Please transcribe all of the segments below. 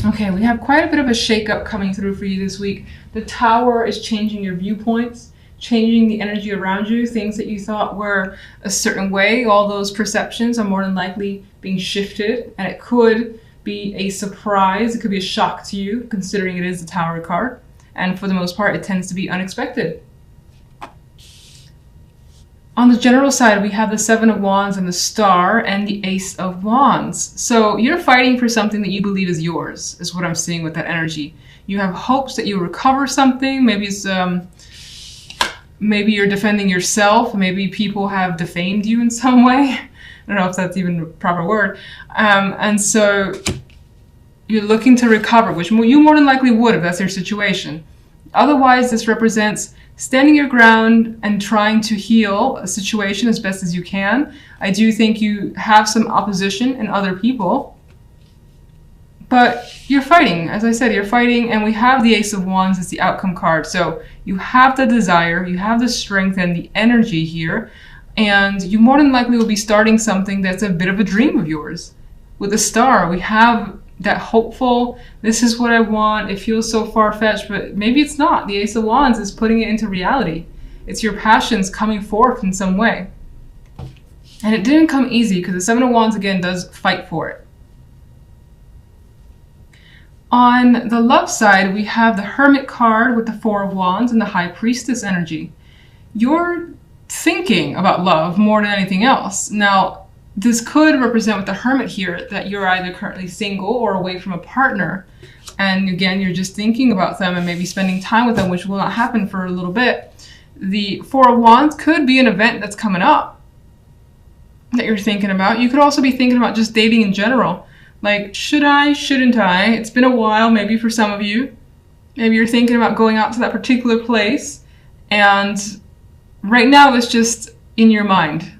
Okay, we have quite a bit of a shakeup coming through for you this week. The Tower is changing your viewpoints, changing the energy around you. Things that you thought were a certain way, all those perceptions are more than likely being shifted, and it could be a surprise. It could be a shock to you, considering it is the Tower card. And for the most part, it tends to be unexpected. On the general side, we have the Seven of Wands and the Star and the Ace of Wands. So you're fighting for something that you believe is yours, is what I'm seeing with that energy. You have hopes that you'll recover something. Maybe it's maybe you're defending yourself. Maybe people have defamed you in some way. I don't know if that's even a proper word. And so you're looking to recover, which you more than likely would if that's your situation. Otherwise, this represents standing your ground and trying to heal a situation as best as you can. I do think you have some opposition in other people, but you're fighting. As I said, you're fighting, and we have the Ace of Wands as the outcome card. So you have the desire, you have the strength and the energy here, and you more than likely will be starting something that's a bit of a dream of yours. With the Star, we have that hopeful, this is what I want, it feels so far-fetched, but maybe it's not. The Ace of Wands is putting it into reality. It's your passions coming forth in some way. And it didn't come easy, because the Seven of Wands, again, does fight for it. On the love side, we have the Hermit card with the Four of Wands and the High Priestess energy. You're thinking about love more than anything else. Now, this could represent with the Hermit here that you're either currently single or away from a partner. And again, you're just thinking about them and maybe spending time with them, which will not happen for a little bit. The Four of Wands could be an event that's coming up that you're thinking about. You could also be thinking about just dating in general. Like, should I, shouldn't I? It's been a while, maybe for some of you. Maybe you're thinking about going out to that particular place. And right now it's just in your mind.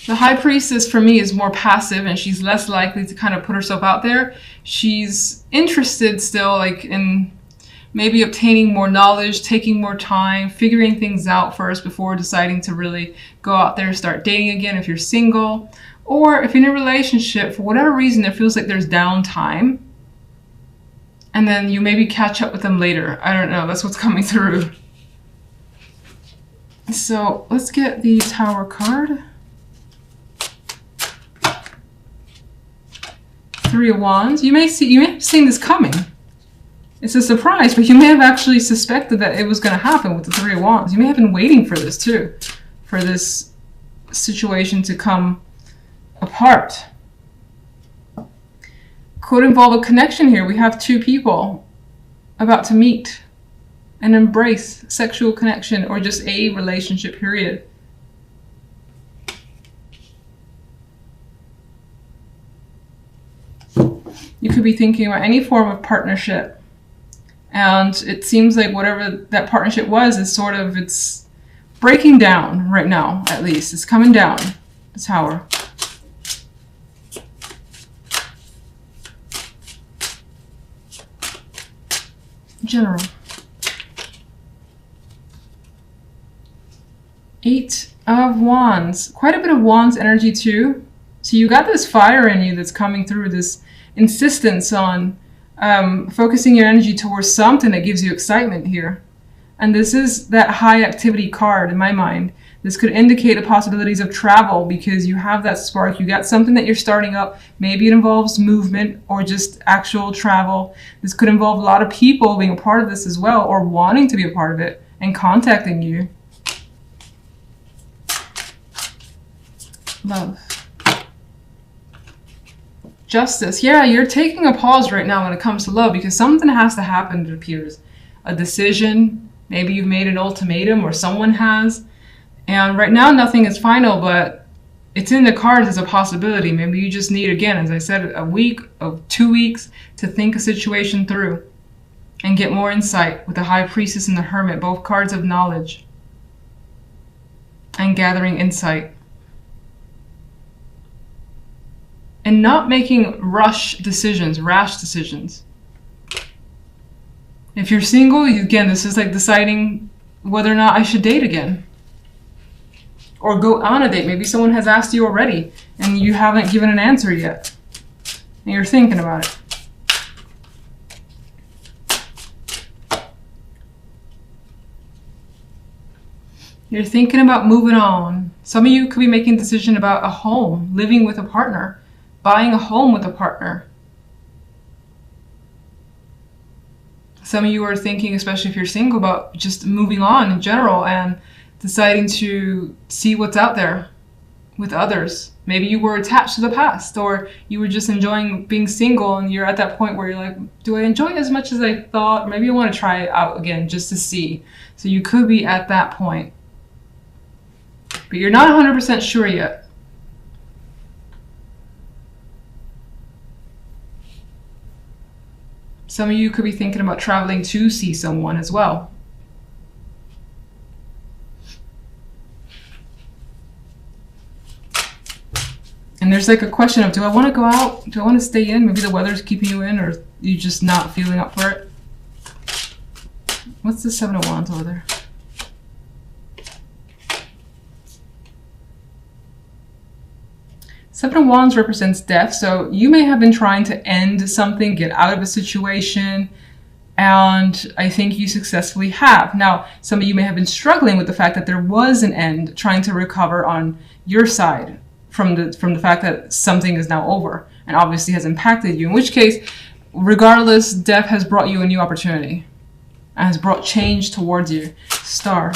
The High Priestess for me is more passive, and she's less likely to kind of put herself out there. She's interested still, like, in maybe obtaining more knowledge, taking more time, figuring things out first before deciding to really go out there and start dating again if you're single. Or if you're in a relationship, for whatever reason, it feels like there's downtime. And then you maybe catch up with them later. I don't know, that's what's coming through. So let's get the Tower card. Three of Wands. You may have seen this coming. It's a surprise, but you may have actually suspected that it was going to happen with the Three of Wands. You may have been waiting for this too, for this situation to come apart. Could involve a connection here. We have two people about to meet and embrace sexual connection or just a relationship, period. You could be thinking about any form of partnership, and it seems like whatever that partnership was is sort of, it's breaking down right now, at least. It's coming down, the Tower. General. Eight of Wands. Quite a bit of Wands energy too. So you got this fire in you that's coming through, this insistence on focusing your energy towards something that gives you excitement here. And this is that high activity card in my mind. This could indicate the possibilities of travel because you have that spark. You got something that you're starting up. Maybe it involves movement or just actual travel. This could involve a lot of people being a part of this as well, or wanting to be a part of it and contacting you. Love. Justice. Yeah, you're taking a pause right now when it comes to love because something has to happen, it appears. A decision. Maybe you've made an ultimatum or someone has. And right now nothing is final, but it's in the cards as a possibility. Maybe you just need, again, as I said, a week or 2 weeks to think a situation through and get more insight with the High Priestess and the Hermit, both cards of knowledge and gathering insight. And not making rash decisions. If you're single, again, this is like deciding whether or not I should date again. Or go on a date. Maybe someone has asked you already and you haven't given an answer yet. and you're thinking about it. You're thinking about moving on. Some of you could be making a decision about a home, living with a partner, buying a home with a partner. Some of you are thinking, especially if you're single, about just moving on in general and deciding to see what's out there with others. Maybe you were attached to the past, or you were just enjoying being single and you're at that point where you're like, do I enjoy it as much as I thought? Maybe I want to try it out again just to see. So you could be at that point. But you're not 100% sure yet. Some of you could be thinking about traveling to see someone as well. And there's like a question of, do I want to go out? Do I want to stay in? Maybe the weather's keeping you in, or you just not feeling up for it. What's the Seven of Wands over there? Seven of Wands represents death, so you may have been trying to end something, get out of a situation, and I think you successfully have. Now, some of you may have been struggling with the fact that there was an end, trying to recover on your side from the fact that something is now over and obviously has impacted you, in which case, regardless, death has brought you a new opportunity and has brought change towards you. Star.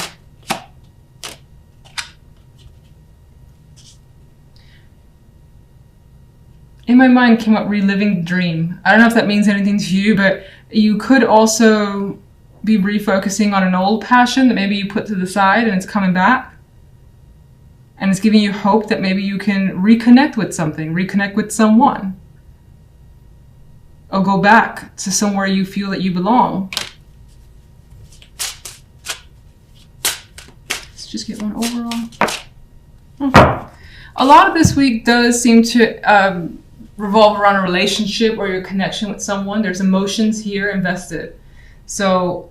In my mind came up reliving the dream. I don't know if that means anything to you, but you could also be refocusing on an old passion that maybe you put to the side and it's coming back. And it's giving you hope that maybe you can reconnect with something, reconnect with someone. Or go back to somewhere you feel that you belong. Let's just get one overall. Oh. A lot of this week does seem to revolve around a relationship or your connection with someone. There's emotions here invested. So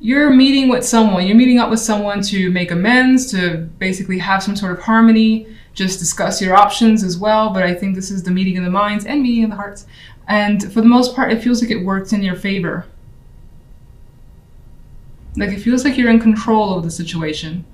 you're meeting with someone, you're meeting up with someone to make amends, to basically have some sort of harmony, just discuss your options as well. But I think this is the meeting of the minds and meeting of the hearts. And for the most part, it feels like it works in your favor. Like it feels like you're in control of the situation.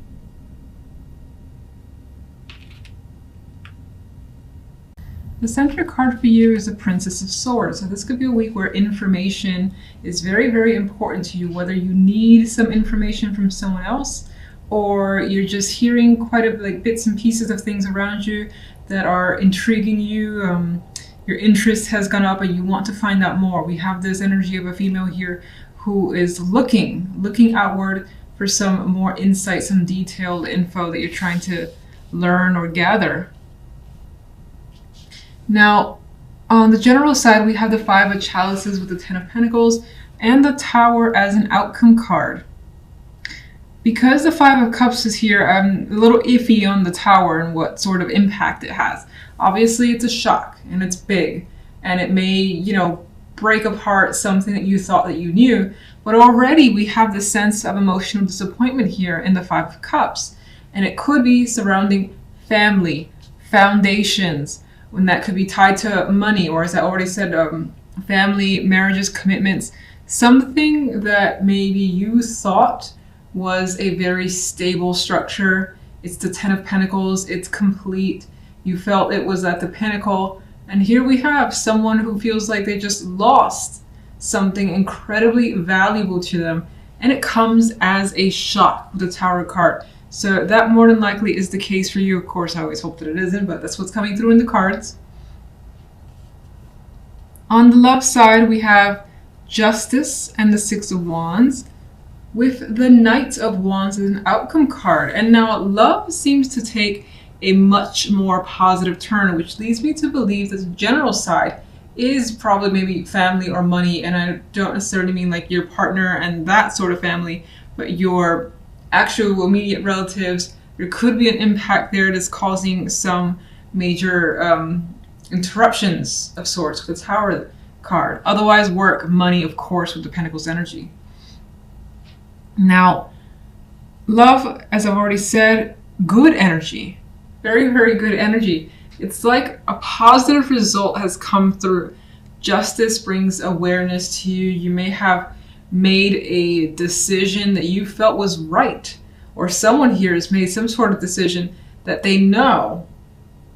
The center card for you is the Princess of Swords. So this could be a week where information is very, very important to you, whether you need some information from someone else or you're just hearing quite a like bits and pieces of things around you that are intriguing you. Your interest has gone up and you want to find out more. We have this energy of a female here who is looking outward for some more insight, some detailed info that you're trying to learn or gather. Now, on the general side, we have the Five of Chalices with the Ten of Pentacles and the Tower as an outcome card. Because the Five of Cups is here, I'm a little iffy on the Tower and what sort of impact it has. Obviously, it's a shock and it's big and it may, you know, break apart something that you thought that you knew. But already we have the sense of emotional disappointment here in the Five of Cups. And it could be surrounding family, foundations, when that could be tied to money, or as I already said, family, marriages, commitments, something that maybe you thought was a very stable structure. It's the Ten of Pentacles, it's complete. You felt it was at the pinnacle. And here we have someone who feels like they just lost something incredibly valuable to them. And it comes as a shock with the Tower card. So that more than likely is the case for you. Of course, I always hope that it isn't, but that's what's coming through in the cards. On the love side, we have Justice and the Six of Wands with the Knight of Wands as an outcome card. And now love seems to take a much more positive turn, which leads me to believe that the general side is probably maybe family or money. And I don't necessarily mean like your partner and that sort of family, but your actual immediate relatives. There could be an impact there that's causing some major interruptions of sorts with the Tower card. Otherwise, work, money, of course, with the Pentacles energy. Now, love, as I've already said, good energy. Very, very good energy. It's like a positive result has come through. Justice brings awareness to you. You may have made a decision that you felt was right, or someone here has made some sort of decision that they know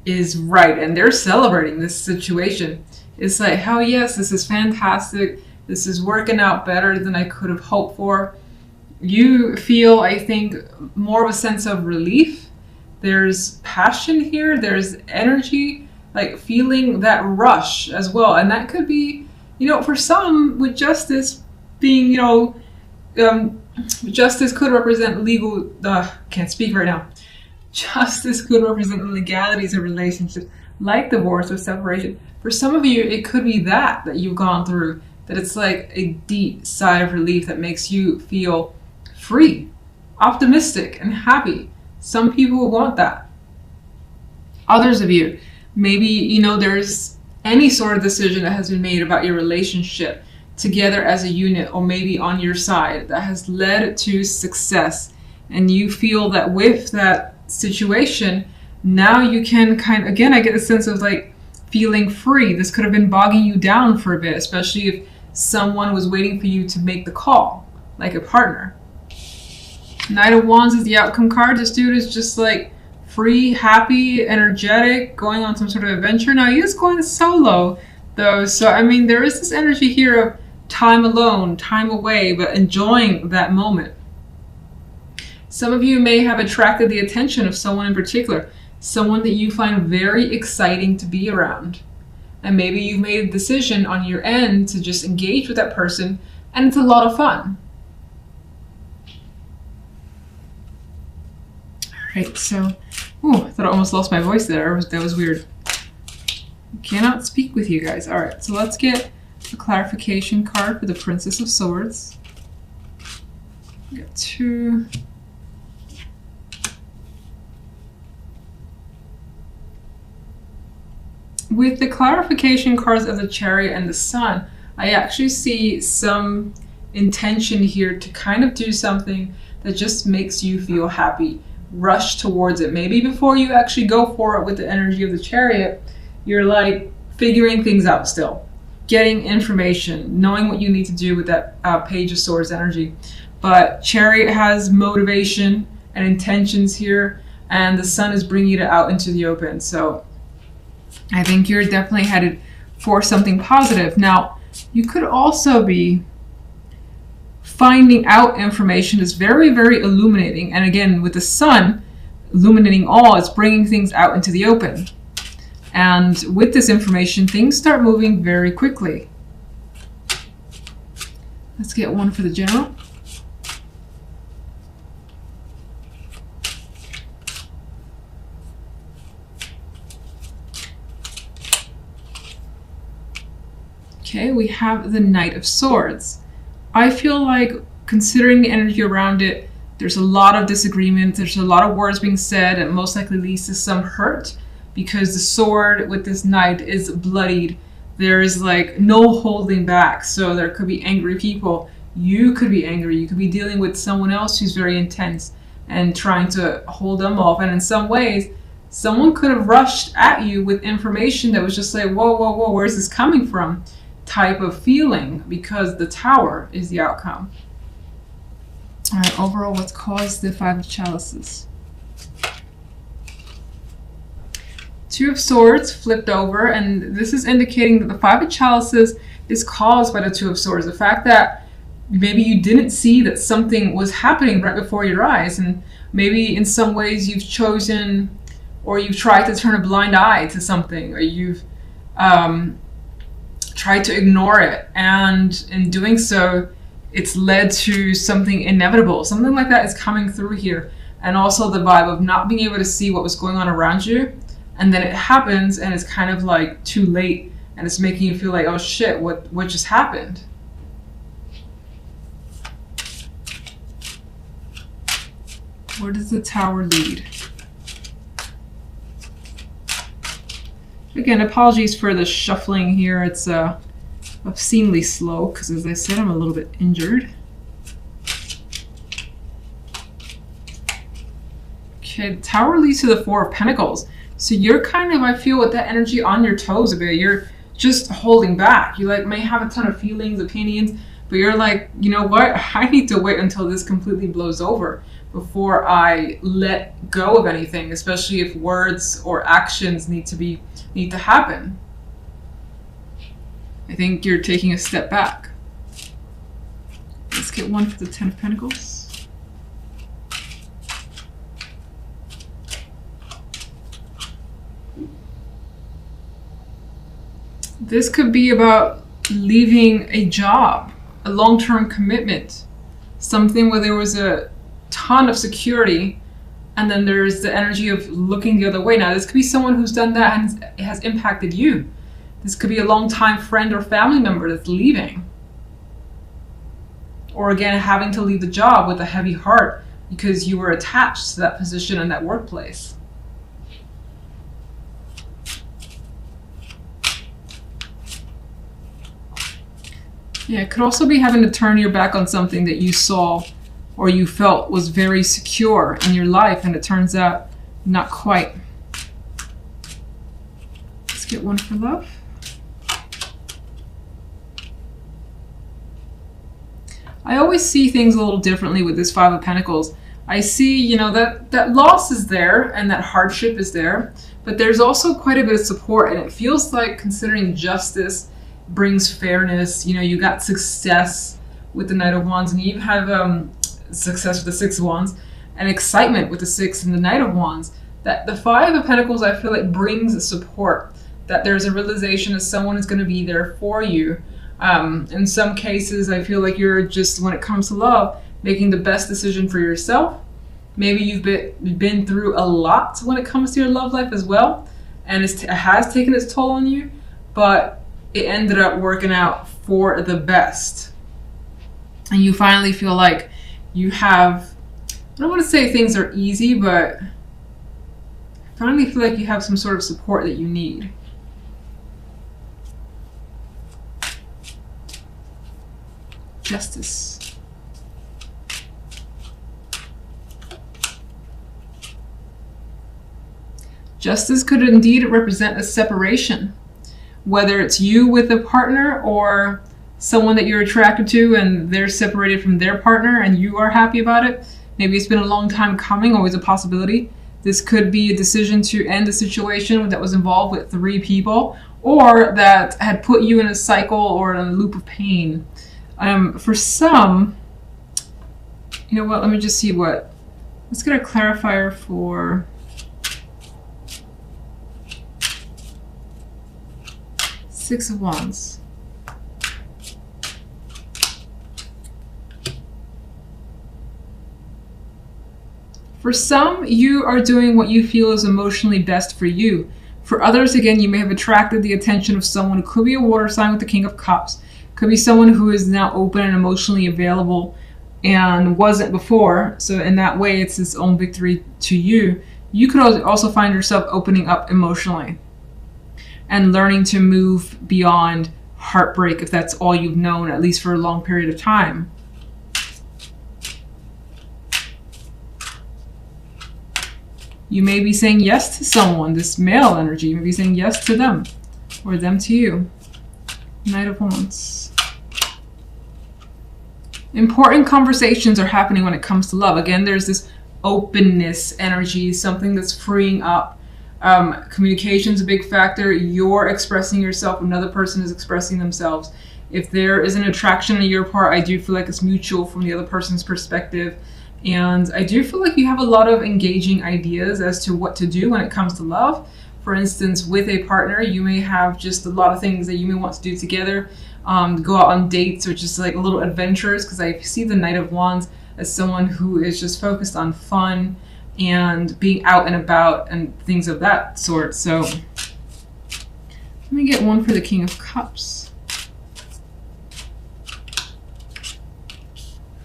is right, and they're celebrating this situation. It's like, hell yes, this is fantastic. This is working out better than I could have hoped for. You feel, I think, more of a sense of relief. There's passion here, there's energy, like feeling that rush as well. And that could be, for some, with justice being, justice could represent legal, can't speak right now. Justice could represent the legalities of relationships, like divorce or separation. For some of you, it could be that you've gone through, that it's like a deep sigh of relief that makes you feel free, optimistic, and happy. Some people want that. Others of you, maybe, there's any sort of decision that has been made about your relationship together as a unit, or maybe on your side, that has led to success. And you feel that with that situation, now you can I get a sense of like feeling free. This could have been bogging you down for a bit, especially if someone was waiting for you to make the call, like a partner. Knight of Wands is the outcome card. This dude is just like free, happy, energetic, going on some sort of adventure. Now he is going solo though, so there is this energy here of time alone, time away, but enjoying that moment. Some of you may have attracted the attention of someone in particular, someone that you find very exciting to be around. And maybe you've made a decision on your end to just engage with that person, and it's a lot of fun. Alright, so, I thought I almost lost my voice there. That was weird. I cannot speak with you guys. Alright, so let's get a clarification card for the Princess of Swords. We got 2. With the clarification cards of the Chariot and the Sun, I actually see some intention here to kind of do something that just makes you feel happy. Rush towards it. Maybe before you actually go for it with the energy of the Chariot, you're like figuring things out still. Getting information, knowing what you need to do with that Page of Swords energy. But Chariot has motivation and intentions here, and the Sun is bringing it out into the open. So I think you're definitely headed for something positive. Now, you could also be finding out information that's very, very illuminating. And again, with the Sun illuminating all, it's bringing things out into the open. And with this information, things start moving very quickly. Let's get one for the General. Okay, we have the Knight of Swords. I feel like, considering the energy around it, there's a lot of disagreement, there's a lot of words being said, and most likely leads to some hurt, because the sword with this knight is bloodied. There is like no holding back, so there could be angry people. You could be angry, you could be dealing with someone else who's very intense and trying to hold them off, and in some ways, someone could have rushed at you with information that was just like, whoa, whoa, whoa, where's this coming from? Type of feeling, because the Tower is the outcome. All right, overall, what's caused the Five of Chalices? Two of Swords flipped over, and this is indicating that the Five of Chalices is caused by the Two of Swords. The fact that maybe you didn't see that something was happening right before your eyes, and maybe in some ways you've chosen, or you've tried to turn a blind eye to something, or you've tried to ignore it, and in doing so, it's led to something inevitable. Something like that is coming through here. And also the vibe of not being able to see what was going on around you, and then it happens and it's kind of like too late, and it's making you feel like, oh shit, what just happened? Where does the Tower lead? Again, apologies for the shuffling here. It's obscenely slow because, as I said, I'm a little bit injured. Okay, the Tower leads to the Four of Pentacles. So you're kind of, I feel, with that energy on your toes a bit. You're just holding back. You like may have a ton of feelings, opinions, but you're like, you know what? I need to wait until this completely blows over before I let go of anything, especially if words or actions need to happen. I think you're taking a step back. Let's get one for the Ten of Pentacles. This could be about leaving a job, a long-term commitment, something where there was a ton of security, and then there's the energy of looking the other way. Now, this could be someone who's done that and it has impacted you. This could be a long-time friend or family member that's leaving. Or again, having to leave the job with a heavy heart because you were attached to that position and that workplace. Yeah, it could also be having to turn your back on something that you saw or you felt was very secure in your life, and it turns out not quite. Let's get one for love. I always see things a little differently with this Five of Pentacles. I see, you know, that loss is there and that hardship is there, but there's also quite a bit of support, and it feels like, considering justice brings fairness, you know, you got success with the Knight of Wands, and you even have success with the Six of Wands, and excitement with the Six and the Knight of Wands. That the Five of Pentacles, I feel like, brings support, that there's a realization that someone is going to be there for you. In some cases, I feel like you're just, when it comes to love, making the best decision for yourself. Maybe you've been through a lot when it comes to your love life as well, and it has taken its toll on you, but it ended up working out for the best. And you finally feel like you have, I don't want to say things are easy, but finally feel like you have some sort of support that you need. Justice. Justice could indeed represent a separation, whether it's you with a partner or someone that you're attracted to and they're separated from their partner and you are happy about it. Maybe it's been a long time coming, always a possibility. This could be a decision to end a situation that was involved with 3 people, or that had put you in a cycle or in a loop of pain. For some, you know what, let me just see let's get a clarifier for Six of Wands. For some, you are doing what you feel is emotionally best for you. For others, again, you may have attracted the attention of someone who could be a water sign with the King of Cups. Could be someone who is now open and emotionally available and wasn't before. So in that way, it's its own victory to you. You could also find yourself opening up emotionally and learning to move beyond heartbreak, if that's all you've known, at least for a long period of time. You may be saying yes to someone, this male energy. You may be saying yes to them, or them to you. Knight of Wands. Important conversations are happening when it comes to love. Again, there's this openness energy, something that's freeing up. Communication is a big factor. You're expressing yourself, another person is expressing themselves. If there is an attraction on your part, I do feel like it's mutual from the other person's perspective. And I do feel like you have a lot of engaging ideas as to what to do when it comes to love. For instance, with a partner, you may have just a lot of things that you may want to do together. Go out on dates, or just like a little adventures, because I see the Knight of Wands as someone who is just focused on fun and being out and about and things of that sort. So let me get one for the King of Cups.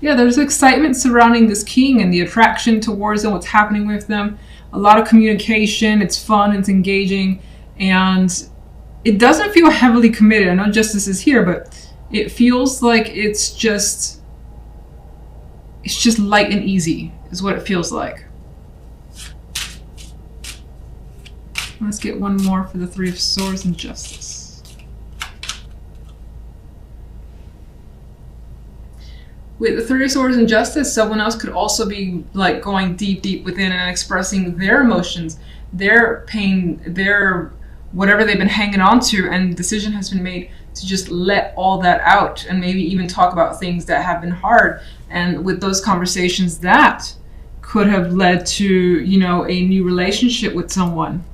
Yeah, there's excitement surrounding this king and the attraction towards them, what's happening with them. A lot of communication, it's fun, it's engaging, and it doesn't feel heavily committed. I know justice is here, but it feels like it's just light and easy is what it feels like. Let's get one more for the Three of Swords and Justice. With the Three of Swords and Justice, someone else could also be like going deep within and expressing their emotions, their pain, their whatever they've been hanging on to, and the decision has been made to just let all that out and maybe even talk about things that have been hard. And with those conversations, that could have led to, you know, a new relationship with someone.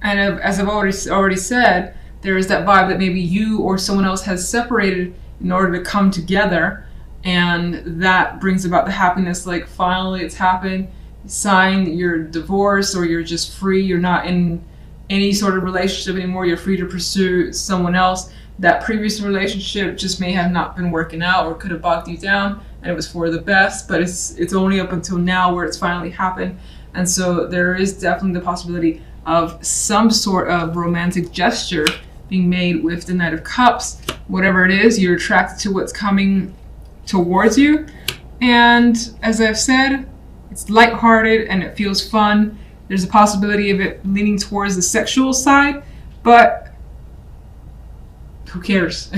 And as I've already said, there is that vibe that maybe you or someone else has separated in order to come together, and that brings about the happiness. Like, finally it's happened, you sign your divorce, or you're just free, you're not in any sort of relationship anymore, you're free to pursue someone else. That previous relationship just may have not been working out, or could have bogged you down, and it was for the best, but it's only up until now where it's finally happened. And so there is definitely the possibility of some sort of romantic gesture being made with the Knight of Cups. Whatever it is, you're attracted to what's coming towards you. And as I've said, it's lighthearted and it feels fun. There's a possibility of it leaning towards the sexual side, but who cares?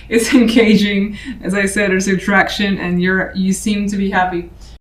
It's engaging. As I said, there's attraction, and you seem to be happy